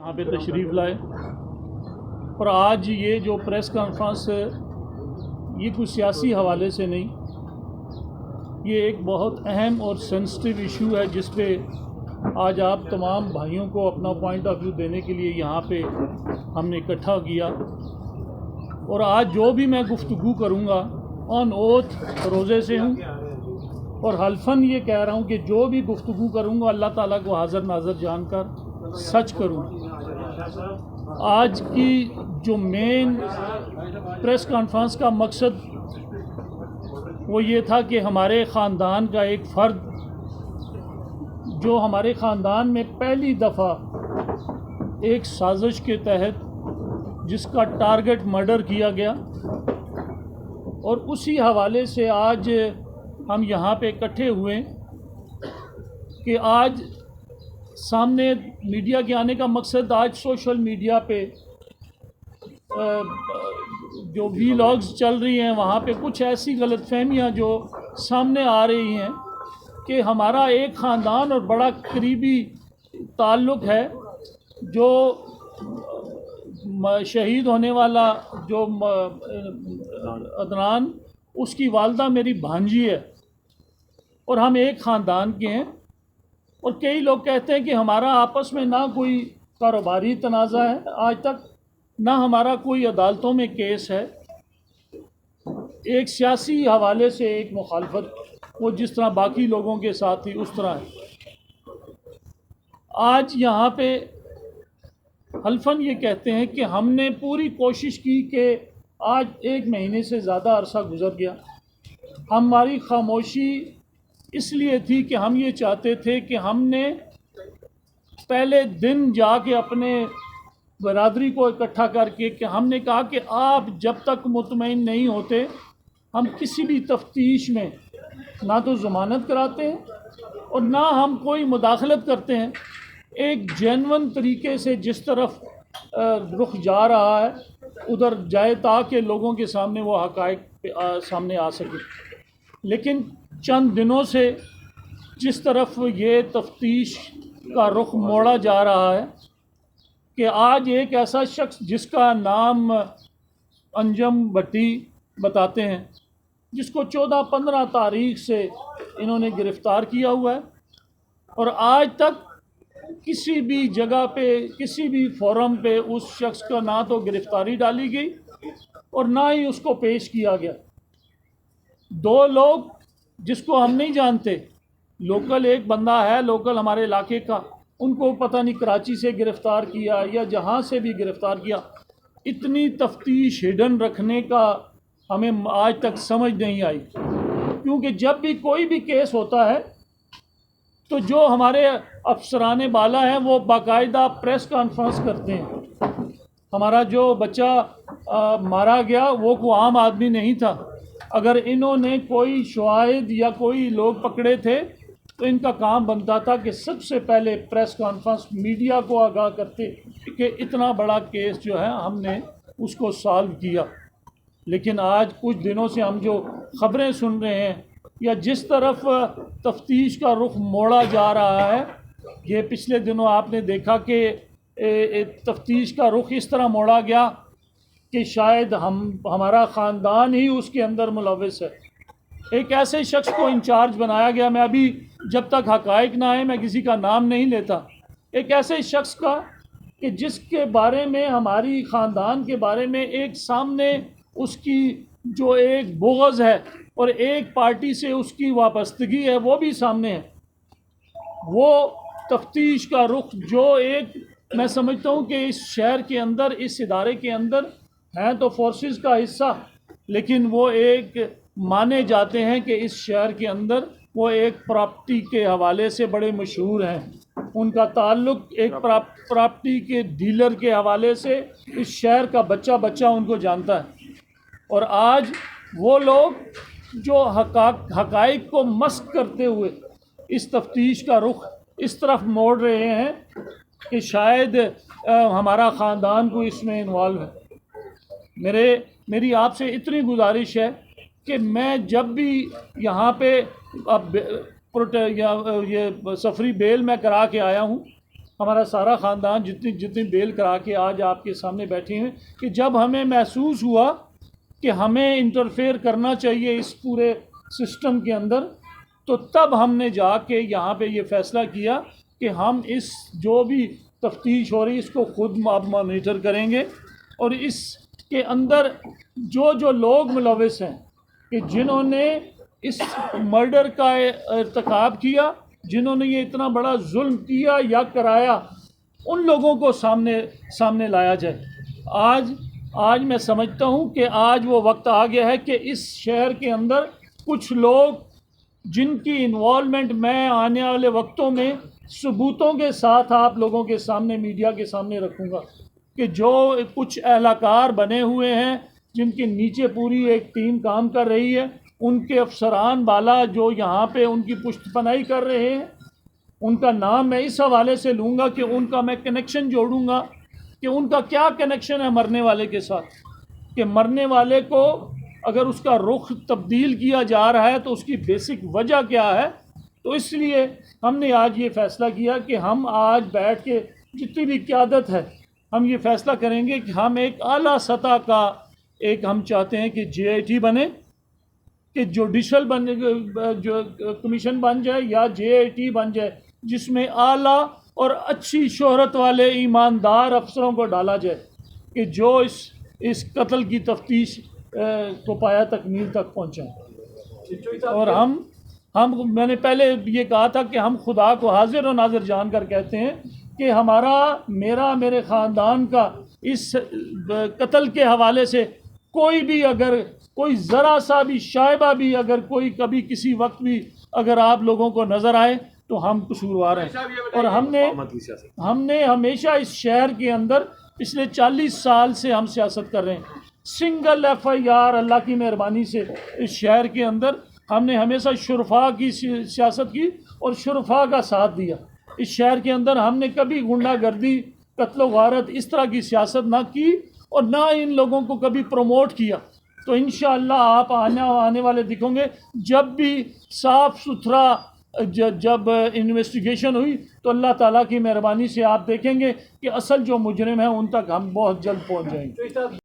यहाँ पे तशरीफ़ लाए। और आज ये जो प्रेस कॉन्फ्रेंस है ये कुछ सियासी हवाले से नहीं, ये एक बहुत अहम और सेंसिटिव इशू है जिस पे आज आप तमाम भाइयों को अपना पॉइंट ऑफ व्यू देने के लिए यहाँ पे हमने इकट्ठा किया। और आज जो भी मैं गुफ्तगू करूँगा ऑन ओथ रोज़े से हूँ और हल्फन ये कह रहा हूँ कि जो भी गुफ्तगू करूँगा अल्लाह ताला को हाज़िर नाज़िर जानकर सच करूँगा। आज की जो मेन प्रेस कॉन्फ्रेंस का मकसद वो ये था कि हमारे ख़ानदान का एक फ़र्द जो हमारे ख़ानदान में पहली दफ़ा एक साजिश के तहत जिसका टारगेट मर्डर किया गया, और उसी हवाले से आज हम यहाँ पे इकट्ठे हुए कि आज सामने मीडिया के आने का मकसद आज सोशल मीडिया पे जो वीलॉग्स चल रही हैं वहाँ पे कुछ ऐसी गलतफहमियाँ जो सामने आ रही हैं कि हमारा एक ख़ानदान और बड़ा करीबी ताल्लुक़ है जो शहीद होने वाला जो अदनान, उसकी वालदा मेरी भांजी है और हम एक ख़ानदान के हैं। और कई लोग कहते हैं कि हमारा आपस में ना कोई कारोबारी तनाज़ा है आज तक, ना हमारा कोई अदालतों में केस है। एक सियासी हवाले से एक मुखालफत वो जिस तरह बाकी लोगों के साथ थी उस तरह है। आज यहाँ पे हल्फन ये कहते हैं कि हमने पूरी कोशिश की कि आज 1 महीने से ज़्यादा अरसा गुज़र गया, हमारी खामोशी इसलिए थी कि हम ये चाहते थे कि हमने पहले दिन जाके अपने बरादरी को इकट्ठा करके कि हमने कहा कि आप जब तक मुतमईन नहीं होते हम किसी भी तफ्तीश में ना तो ज़मानत कराते हैं और ना हम कोई मुदाखलत करते हैं। एक जेन्युइन तरीके से जिस तरफ रुख जा रहा है उधर जाए ताकि लोगों के सामने वो हक़ाइक़ सामने आ सके। लेकिन चंद दिनों से जिस तरफ ये तफ्तीश का रुख मोड़ा जा रहा है कि आज एक ऐसा शख्स जिसका नाम अंजम भट्टी बताते हैं, जिसको 14-15 तारीख से इन्होंने गिरफ़्तार किया हुआ है और आज तक किसी भी जगह पे किसी भी फोरम पे उस शख्स का ना तो गिरफ़्तारी डाली गई और ना ही उसको पेश किया गया। 2 लोग जिसको हम नहीं जानते, लोकल एक बंदा है लोकल हमारे इलाके का, उनको पता नहीं कराची से गिरफ़्तार किया या जहाँ से भी गिरफ़्तार किया। इतनी तफ्तीश हिडन रखने का हमें आज तक समझ नहीं आई, क्योंकि जब भी कोई भी केस होता है तो जो हमारे अफसरान बाला हैं वो बाकायदा प्रेस कॉन्फ्रेंस करते हैं। हमारा जो बच्चा मारा गया वो कोई आम आदमी नहीं था, अगर इन्होंने कोई शवाहिद या कोई लोग पकड़े थे तो इनका काम बनता था कि सबसे पहले प्रेस कॉन्फ्रेंस मीडिया को आगाह करते कि इतना बड़ा केस जो है हमने उसको सॉल्व किया। लेकिन आज कुछ दिनों से हम जो ख़बरें सुन रहे हैं या जिस तरफ तफ्तीश का रुख मोड़ा जा रहा है, ये पिछले दिनों आपने देखा कि तफ्तीश का रुख इस तरह मोड़ा गया कि शायद हमारा ख़ानदान ही उसके अंदर मुलव्वस है। एक ऐसे शख्स को इंचार्ज बनाया गया, मैं अभी जब तक हक़ाइक़ ना आए मैं किसी का नाम नहीं लेता, एक ऐसे शख्स का कि जिसके बारे में हमारी ख़ानदान के बारे में एक सामने उसकी जो एक बुग़्ज़ है और एक पार्टी से उसकी वाबस्तगी है वो भी सामने है। वो तफ्तीश का रुख जो एक मैं समझता हूँ कि इस शहर के अंदर इस इदारे के अंदर हैं तो फोर्सेस का हिस्सा, लेकिन वो एक माने जाते हैं कि इस शहर के अंदर वो एक प्रॉपर्टी के हवाले से बड़े मशहूर हैं। उनका ताल्लुक़ एक प्रॉपर्टी के डीलर के हवाले से इस शहर का बच्चा बच्चा उनको जानता है। और आज वो लोग जो हक़ाइक़ को मस्क करते हुए इस तफ्तीश का रुख इस तरफ मोड़ रहे हैं कि शायद हमारा ख़ानदान को इसमें इन्वॉल्व है। मेरी आपसे इतनी गुजारिश है कि मैं जब भी यहाँ पे अब ये सफरी बेल मैं करा के आया हूँ, हमारा सारा ख़ानदान जितनी जितनी बेल करा के आज आपके सामने बैठे हैं, कि जब हमें महसूस हुआ कि हमें इंटरफेयर करना चाहिए इस पूरे सिस्टम के अंदर, तो तब हमने जाके यहाँ पे ये फ़ैसला किया कि हम इस जो भी तफ्तीश हो रही इसको ख़ुद अब मॉनिटर करेंगे, और इसके अंदर जो जो लोग मुलविस हैं कि जिन्होंने इस मर्डर का इर्तिकाब किया, जिन्होंने ये इतना बड़ा जुल्म किया या कराया, उन लोगों को सामने लाया जाए। आज मैं समझता हूँ कि आज वो वक्त आ गया है कि इस शहर के अंदर कुछ लोग जिनकी इन्वॉल्वमेंट मैं आने वाले वक्तों में सबूतों के साथ आप लोगों के सामने, मीडिया के सामने रखूँगा, कि जो कुछ एहलकार बने हुए हैं जिनके नीचे पूरी एक टीम काम कर रही है, उनके अफसरान बाला जो यहाँ पे उनकी पुष्टपनाही कर रहे हैं, उनका नाम मैं इस हवाले से लूँगा कि उनका मैं कनेक्शन जोड़ूँगा कि उनका क्या कनेक्शन है मरने वाले के साथ, कि मरने वाले को अगर उसका रुख तब्दील किया जा रहा है तो उसकी बेसिक वजह क्या है। तो इसलिए हमने आज ये फ़ैसला किया कि हम आज बैठ के जितनी भी क़यादत है, हम ये फ़ैसला करेंगे कि हम एक आला सतह का हम चाहते हैं कि JIT बने, कि जुडिशल जो कमीशन बन जाए या JIT बन जाए, जिसमें आला और अच्छी शोहरत वाले ईमानदार अफसरों को डाला जाए कि जो इस कत्ल की तफ्तीश को पाया तकमील तक पहुँचाएँ। और हम मैंने पहले ये कहा था कि हम खुदा को हाजिर और नाजिर जान कर कहते हैं कि मेरे ख़ानदान का इस कत्ल के हवाले से कोई भी अगर कोई ज़रा सा भी शायबा भी अगर कोई कभी किसी वक्त भी अगर आप लोगों को नज़र आए तो हम कसूरवार हैं। और हमने हमेशा इस शहर के अंदर पिछले 40 साल से हम सियासत कर रहे हैं। सिंगल FIR अल्लाह की मेहरबानी से इस शहर के अंदर हमने हमेशा शुरफा की सियासत की और शुरफा का साथ दिया। इस शहर के अंदर हमने कभी गुंडागर्दी, कत्ल वारत इस तरह की सियासत ना की और ना इन लोगों को कभी प्रमोट किया। तो इंशाअल्लाह आप आने वाले दिखोगे, जब भी साफ़ सुथरा जब इन्वेस्टिगेशन हुई तो अल्लाह ताला की मेहरबानी से आप देखेंगे कि असल जो मुजरिम हैं उन तक हम बहुत जल्द पहुंच जाएंगे।